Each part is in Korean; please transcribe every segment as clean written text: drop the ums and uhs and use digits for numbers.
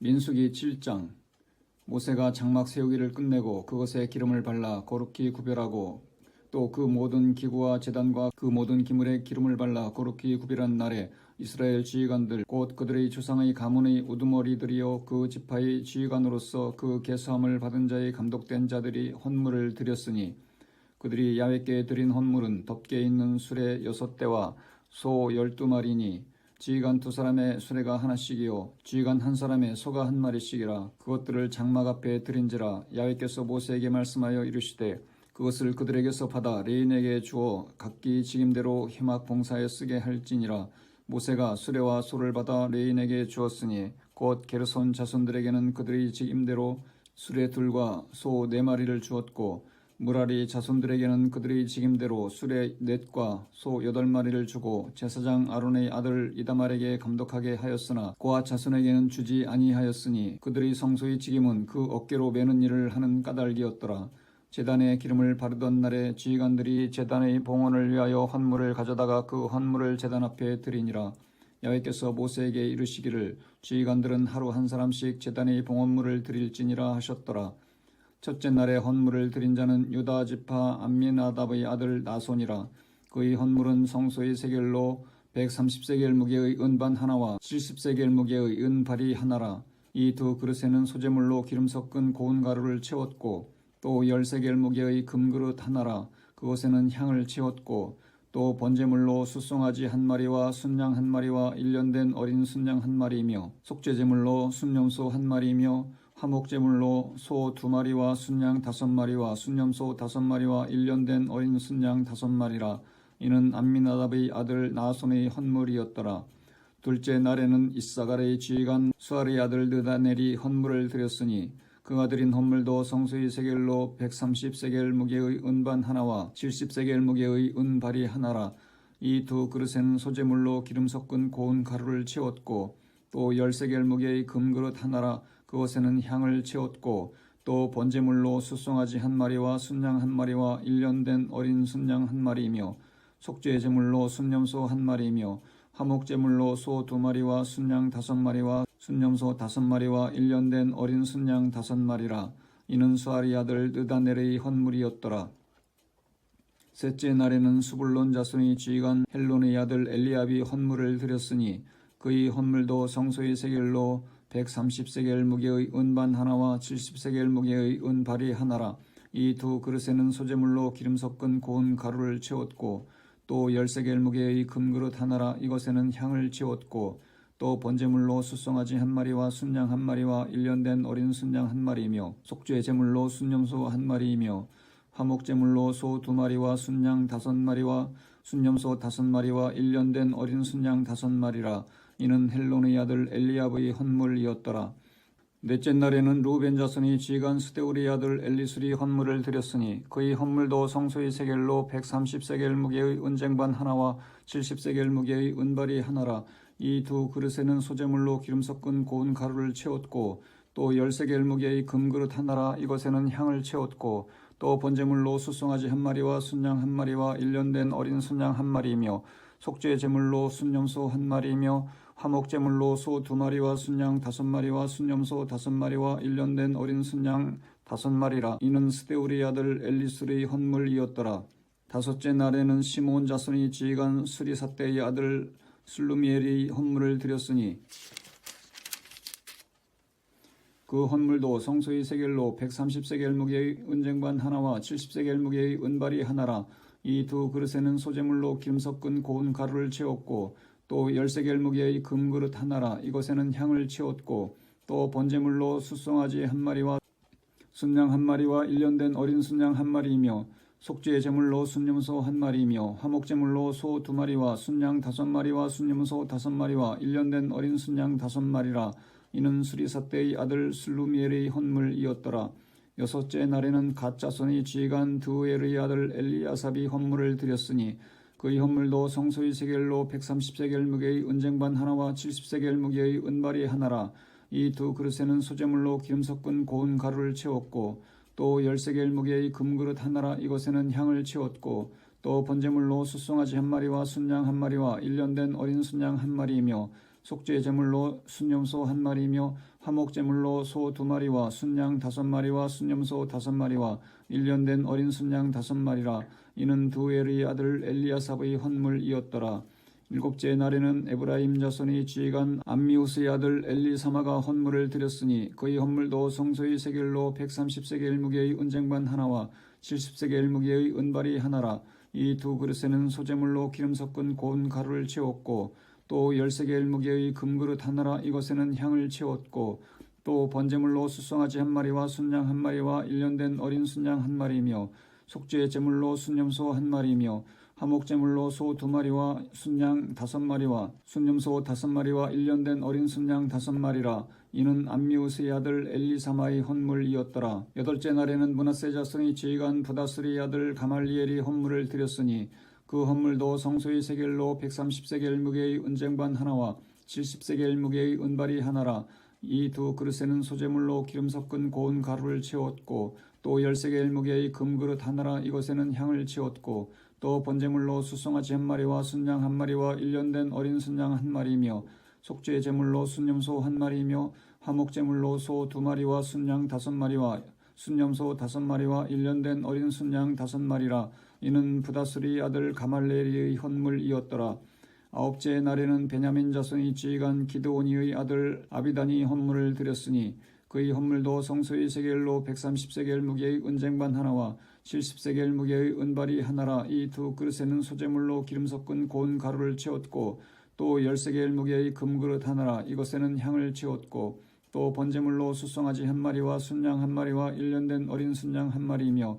민수기 7장. 모세가 장막 세우기를 끝내고 그것에 기름을 발라 거룩히 구별하고 또 그 모든 기구와 제단과 그 모든 기물에 기름을 발라 거룩히 구별한 날에 이스라엘 지휘관들 곧 그들의 조상의 가문의 우두머리들이요 그 지파의 지휘관으로서 그 계수함을 받은 자의 감독된 자들이 헌물을 드렸으니 그들이 야훼께 드린 헌물은 덮개 있는 수레 6대와 소 12마리니 지휘관 2사람의 수레가 하나씩이요 지휘관 1사람의 소가 1마리씩이라. 그것들을 장막 앞에 드린지라. 야훼께서 모세에게 말씀하여 이르시되 그것을 그들에게서 받아 레인에게 주어 각기 직임대로 회막 봉사에 쓰게 할지니라. 모세가 수레와 소를 받아 레인에게 주었으니 곧 게르손 자손들에게는 그들의 직임대로 수레 2과 소 4마리를 주었고 무라리 자손들에게는 그들의 직임대로 수레 4과 소 8마리를 주고 제사장 아론의 아들 이다말에게 감독하게 하였으나 고앗 자손에게는 주지 아니하였으니 그들의 성소의 직임은 그 어깨로 매는 일을 하는 까닭이었더라. 제단에 기름을 바르던 날에 지휘관들이 제단의 봉헌을 위하여 헌물을 가져다가 그 헌물을 제단 앞에 드리니라. 야훼께서 모세에게 이르시기를 지휘관들은 하루 1사람씩 제단의 봉헌물을 드릴지니라 하셨더라. 첫째 날에 헌물을 드린 자는 유다 지파 암미나답의 아들 나손이라. 그의 헌물은 성소의 세겔로 130세겔 무게의 은반 하나와 70세겔 무게의 은발이 하나라. 이 2 그릇에는 소재물로 기름 섞은 고운 가루를 채웠고 또 10세겔 무게의 금그릇 하나라. 그것에는 향을 채웠고 또 번제물로 숫송아지 1마리와 순양 1마리와 1년 된 어린 순양 1마리이며 속죄제물로 순염소 1마리이며 화목제물로 소 2마리와 순양 5마리와 순염소 5마리와 1년 된 어린 순양 5마리라. 이는 암미나답의 아들 나손의 헌물이었더라. 둘째 날에는 이사갈의 지휘관 수알의 아들 느다넬이 헌물을 드렸으니 그가 드린 헌물도 성소의 세겔로 130세겔 무게의 은반 하나와 70세겔 무게의 은발이 하나라. 이 2 그릇에는 소재물로 기름 섞은 고운 가루를 채웠고 또 10세겔 무게의 금그릇 하나라. 그것에는 향을 채웠고 또 번제물로 숫송아지 1마리와 순양 1마리와 1년 된 어린 순양 1마리이며 속죄제물로 순염소 1마리이며 화목제물로 소 2마리와 순양 5마리와 순염소 5마리와 1년 된 어린 순양 5마리라. 이는 수알의 아들 느다넬의 헌물이었더라. 셋째 날에는 수불론 자손의 지휘관 헬론의 아들 엘리압이 헌물을 드렸으니 그의 헌물도 성소의 세겔로 130세겔 무게의 은반 하나와 70세겔 무게의 은발이 하나라. 이 2 그릇에는 소재물로 기름 섞은 고운 가루를 채웠고 또 10세겔 무게의 금그릇 하나라. 이것에는 향을 채웠고 또 번제물로 숫송아지 1마리와 순양 1마리와 1년 된 어린 순양 1마리이며 속죄제물로 순염소 1마리이며 화목제물로 소 2마리와 순양 5마리와 순염소 5마리와 1년 된 어린 순양 5마리라. 이는 헬론의 아들 엘리압의 헌물이었더라. 넷째 날에는 루벤 자손의 지휘관 스데울의 아들 엘리술이 헌물을 드렸으니 그의 헌물도 성소의 세겔로 130세겔 무게의 은쟁반 하나와 70세겔 무게의 은발이 하나라. 이 2 그릇에는 소재물로 기름 섞은 고운 가루를 채웠고 또 10세겔 무게의 금그릇 하나라. 이것에는 향을 채웠고 또 번제물로 숫송아지 1마리와 순양 1마리와 1년 된 어린 순양 1마리이며 속죄제물로 순염소 1마리이며 화목제물로 소 2마리와 순양 5마리와 순염소 5마리와 1년 된 어린 순양 5마리라. 이는 스데울의 아들 엘리술의 헌물이었더라. 다섯째 날에는 시므온 자손의 지휘관 수리삿대의 아들 슬루미엘이 헌물을 드렸으니 그 헌물도 성소의 세겔로 130세겔 무게의 은쟁반 하나와 70세겔 무게의 은발이 하나라. 이 2 그릇에는 소재물로 기름 섞은 고운 가루를 채웠고 또 10세겔 무게의 금그릇 하나라. 이것에는 향을 채웠고 또 번제물로 숫송아지 1마리와 순양 1마리와 1년 된 어린 순양 1마리이며 속죄제물로 순염소 1마리이며 화목제물로 소 2마리와 순양 5마리와 순염소 5마리와 1년 된 어린 순양 5마리라. 이는 수리삿대의 아들 슬루미엘의 헌물이었더라. 여섯째 날에는 갓 자손의 지휘관 드우엘의 아들 엘리아삽이 헌물을 드렸으니 그의 헌물도 성소의 세겔로 130세겔 무게의 은쟁반 하나와 70세겔 무게의 은발이 하나라. 이 2 그릇에는 소재물로 기름 섞은 고운 가루를 채웠고 또 10세겔 무게의 금그릇 하나라. 이것에는 향을 채웠고 또 번제물로 숫송아지 1마리와 순양 1마리와 1년 된 어린 순양 1마리이며 속죄 제물로 순염소 1마리이며 화목제물로 소 2마리와 순양 5마리와 순염소 5마리와 1년 된 어린 순양 5마리라. 이는 두엘의 아들 엘리아삽의 헌물이었더라. 일곱째 날에는 에브라임 자손이 지휘관 암미우스의 아들 엘리사마가 헌물을 드렸으니 그의 헌물도 성소의 세겔로 130세겔 무게의 은쟁반 하나와 70세겔 무게의 은발이 하나라. 이 두 그릇에는 소재물로 기름 섞은 고운 가루를 채웠고 또 10세겔 무게의 금그릇 하나라. 이것에는 향을 채웠고 또 번제물로 숫송아지 1마리와 순양 1마리와 1년 된 어린 순양 1마리며 속죄 제물로 순염소 1마리며 화목제물로 소 2마리와 순양 5마리와 순염소 5마리와 1년 된 어린 순양 5마리라. 이는 암미우스의 아들 엘리사마의 헌물이었더라. 여덟째 날에는 므낫세 자손의 지휘관 부다스리의 아들 가말리엘이 헌물을 드렸으니 그 헌물도 성소의 세겔로 130세겔 무게의 은쟁반 하나와 70세겔 무게의 은발이 하나라. 이 두 그릇에는 소재물로 기름 섞은 고운 가루를 채웠고 또 10세겔 무게의 금그릇 하나라. 이것에는 향을 채웠고 또 번제물로 숫송아지 1마리와 순양 1마리와 1년 된 어린 순양 1마리며 속죄 제물로 순염소 1마리며 화목제물로 소 2마리와 순양 5마리와 순염소 5마리와 1년 된 어린 순양 5마리라. 이는 부다스리 아들 가말레리의 헌물이었더라. 아홉째 날에는 베냐민 자손이 지휘관 기드오니의 아들 아비단이 헌물을 드렸으니 그의 헌물도 성소의 세겔로 130세겔 무게의 은쟁반 하나와 70세겔 무게의 은발이 하나라. 이 두 그릇에는 소재물로 기름 섞은 고운 가루를 채웠고 또 10세겔 무게의 금그릇 하나라. 이것에는 향을 채웠고 또 번제물로 숫송아지 1마리와 순양 1마리와 1년 된 어린 순양 1마리며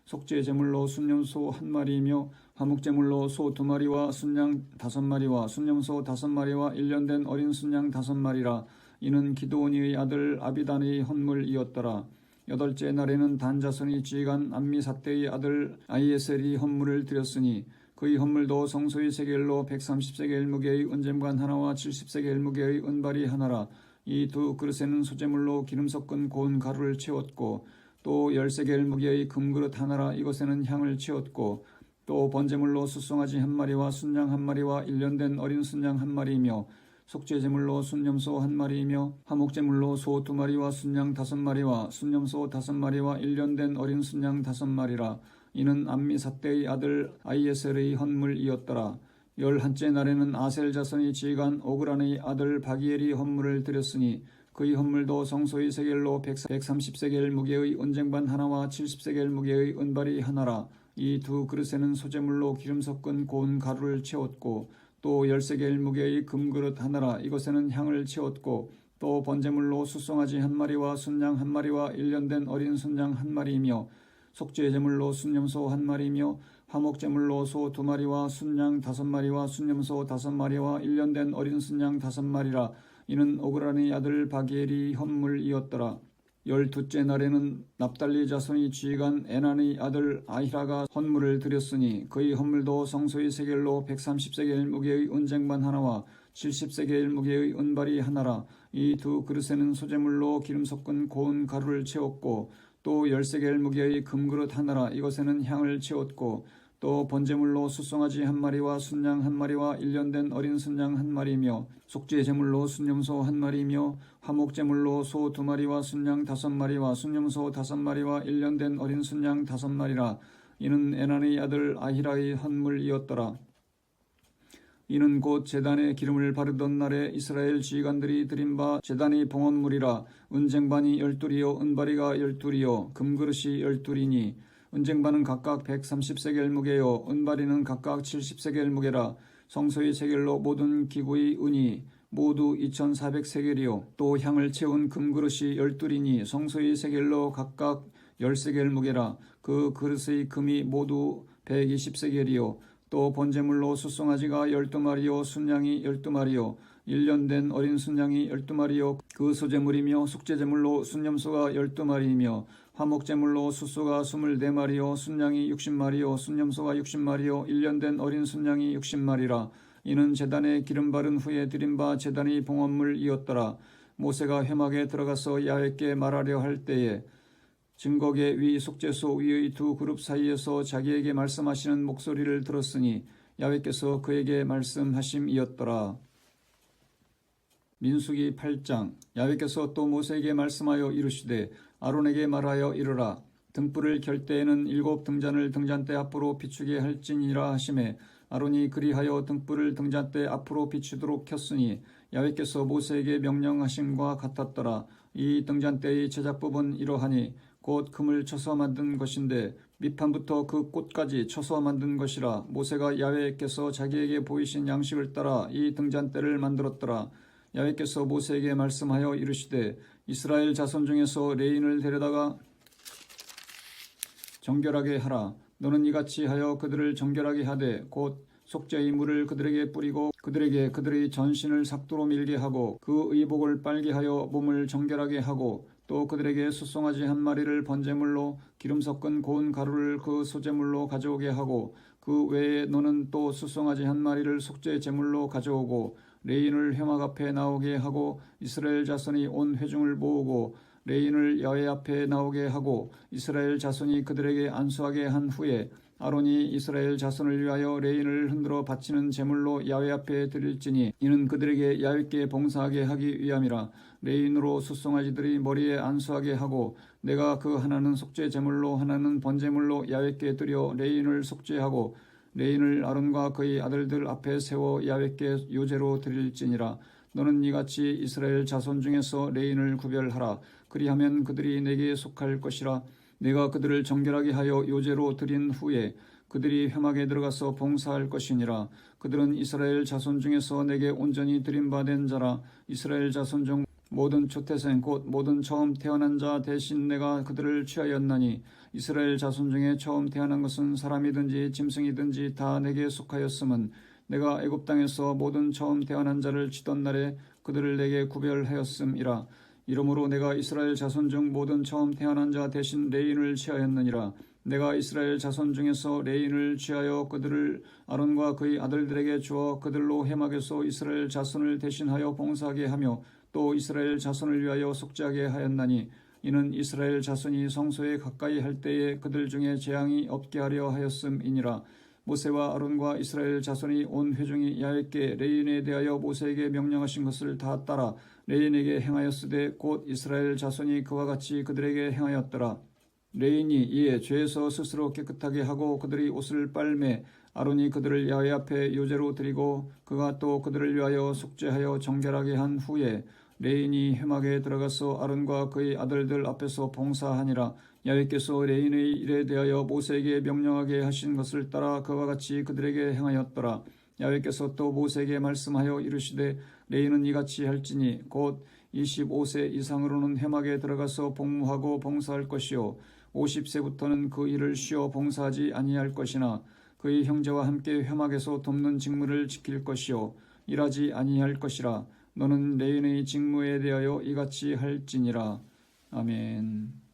속죄 제물로 순염소 1마리이며 화목제물로 소 2마리와 순양 5마리와 순염소 5마리와 1년 된 어린 순양 5마리라. 이는 기드오니의 아들 아비단의 헌물이었더라. 여덟째 날에는 단 자손이 지휘관 암미사떼의 아들 아히에셀이 헌물을 드렸으니 그의 헌물도 성소의 세겔로 130세겔 무게의 은쟁반 하나와 70세겔 무게의 은발이 하나라. 이 두 그릇에는 소재물로 기름 섞은 고운 가루를 채웠고 또 10세겔 무게의 금그릇 하나라. 이것에는 향을 채웠고 또 번제물로 숫송아지 1마리와 순양 1마리와 1년 된 어린 순양 1마리이며 속죄제물로 순염소 1마리이며 화목제물로 소 2마리와 순양 5마리와 순염소 5마리와 1년 된 어린 순양 5마리라. 이는 암미사떼의 아들 아히에셀의 헌물이었더라. 11째 날에는 아셀 자손이 지휘관 오그란의 아들 바기엘이 헌물을 드렸으니 그의 헌물도 성소의 세겔로 130세겔 무게의 은쟁반 하나와 70세겔 무게의 은발이 하나라. 이 두 그릇에는 소재물로 기름 섞은 고운 가루를 채웠고 또 10세겔 무게의 금그릇 하나라. 이것에는 향을 채웠고 또 번제물로 숫송아지 1마리와 순양 1마리와 1년 된 어린 순양 1마리이며 속죄 제물로 순염소 1마리이며 화목제물로 소 2마리와 순양 5마리와 순염소 5마리와 1년 된 어린 순양 5마리라. 이는 오그란의 아들 바기엘이 헌물이었더라. 12째 날에는 납달리 자손이 지휘관 에난의 아들 아히라가 헌물을 드렸으니 그의 헌물도 성소의 세겔로 130세겔 무게의 은쟁반 하나와 70세겔 무게의 은발이 하나라. 이 두 그릇에는 소재물로 기름 섞은 고운 가루를 채웠고 또 10세겔 무게의 금그릇 하나라. 이것에는 향을 채웠고 또 번제물로 숫송아지 1마리와 순양 1마리와 1년 된 어린 순양 1마리이며 속죄 제물로 순염소 1마리이며 화목제물로 소 2마리와 순양 5마리와 순염소 5마리와 1년 된 어린 순양 5마리라. 이는 에난의 아들 아히라의 헌물이었더라. 이는 곧 제단에 기름을 바르던 날에 이스라엘 지휘관들이 드린 바 제단의 봉헌물이라. 은쟁반이 12이요 은바리가 12이요 금그릇이 12이니 은쟁반은 각각 130세겔 무게요 은바리는 각각 70세겔 무게라. 성소의 세겔로 모든 기구의 은이 모두 2400세겔이요 또 향을 채운 금그릇이 12이니 성소의 세겔로 각각 10세겔 무게라. 그 그릇의 금이 모두 120세겔이요 또 번제물로 숫송아지가 12마리요 순양이 12마리요 1년 된 어린 순양이 12마리요 그 소제물이며 속죄제물로 순염소가 12마리이며 화목제물로 숫소가 24마리요 순양이 60마리요 순염소가 60마리요 1년 된 어린 순양이 60마리라. 이는 제단에 기름 바른 후에 드린 바 제단의 봉헌물이었더라. 모세가 회막에 들어가서 야훼께 말하려 할 때에 증거계 위 속죄소 위의 두 그룹 사이에서 자기에게 말씀하시는 목소리를 들었으니 야훼께서 그에게 말씀하심이었더라. 민수기 8장. 야훼께서 또 모세에게 말씀하여 이르시되 아론에게 말하여 이르라. 등불을 켤 때에는 7 등잔을 등잔대 앞으로 비추게 할지니라 하시매 아론이 그리하여 등불을 등잔대 앞으로 비추도록 켰으니 야훼께서 모세에게 명령하심과 같았더라. 이 등잔대의 제작법은 이러하니 곧 금을 쳐서 만든 것인데 밑판부터 그 꽃까지 쳐서 만든 것이라. 모세가 야훼께서 자기에게 보이신 양식을 따라 이 등잔대를 만들었더라. 야훼께서 모세에게 말씀하여 이르시되 이스라엘 자손 중에서 레인을 데려다가 정결하게 하라. 너는 이같이 하여 그들을 정결하게 하되 곧 속죄의 물을 그들에게 뿌리고 그들에게 그들의 전신을 삭도로 밀게 하고 그 의복을 빨게 하여 몸을 정결하게 하고 또 그들에게 수송아지 한 마리를 번제물로 기름 섞은 고운 가루를 그 소제물로 가져오게 하고 그 외에 너는 또 수송아지 한 마리를 속죄 제물로 가져오고 레인을 회막 앞에 나오게 하고 이스라엘 자손이 온 회중을 모으고 레인을 야훼 앞에 나오게 하고 이스라엘 자손이 그들에게 안수하게 한 후에 아론이 이스라엘 자손을 위하여 레인을 흔들어 바치는 제물로 야훼 앞에 드릴지니 이는 그들에게 야훼께 봉사하게 하기 위함이라. 레인으로 숫송아지들이 머리에 안수하게 하고 내가 그 하나는 속죄 제물로 하나는 번제물로 야훼께 드려 레인을 속죄하고 레인을 아론과 그의 아들들 앞에 세워 야훼께 요제로 드릴지니라. 너는 이같이 이스라엘 자손 중에서 레인을 구별하라. 그리하면 그들이 내게 속할 것이라. 내가 그들을 정결하게 하여 요제로 드린 후에 그들이 회막에 들어가서 봉사할 것이니라. 그들은 이스라엘 자손 중에서 내게 온전히 드림받은 자라. 이스라엘 자손 중 모든 초태생 곧 모든 처음 태어난 자 대신 내가 그들을 취하였나니 이스라엘 자손 중에 처음 태어난 것은 사람이든지 짐승이든지 다 내게 속하였음은 내가 애굽 땅에서 모든 처음 태어난 자를 치던 날에 그들을 내게 구별하였음이라. 이러므로 내가 이스라엘 자손 중 모든 처음 태어난 자 대신 레인을 취하였느니라. 내가 이스라엘 자손 중에서 레인을 취하여 그들을 아론과 그의 아들들에게 주어 그들로 회막에서 이스라엘 자손을 대신하여 봉사하게 하며 또 이스라엘 자손을 위하여 속죄하게 하였나니 이는 이스라엘 자손이 성소에 가까이 할 때에 그들 중에 재앙이 없게 하려 하였음이니라. 모세와 아론과 이스라엘 자손이 온 회중이 야훼께 레인에 대하여 모세에게 명령하신 것을 다 따라 레인에게 행하였으되 곧 이스라엘 자손이 그와 같이 그들에게 행하였더라. 레인이 이에 죄에서 스스로 깨끗하게 하고 그들이 옷을 빨매 아론이 그들을 야훼 앞에 요제로 드리고 그가 또 그들을 위하여 속죄하여 정결하게 한 후에 레인이 회막에 들어가서 아론과 그의 아들들 앞에서 봉사하니라. 야훼께서 레인의 일에 대하여 모세에게 명령하게 하신 것을 따라 그와 같이 그들에게 행하였더라. 야훼께서 또 모세에게 말씀하여 이르시되 레인은 이같이 할지니 곧 25세 이상으로는 회막에 들어가서 복무하고 봉사할 것이요 50세부터는 그 일을 쉬어 봉사하지 아니할 것이나 그의 형제와 함께 회막에서 돕는 직무를 지킬 것이요 일하지 아니할 것이라. 너는 레인의 직무에 대하여 이같이 할지니라. 아멘.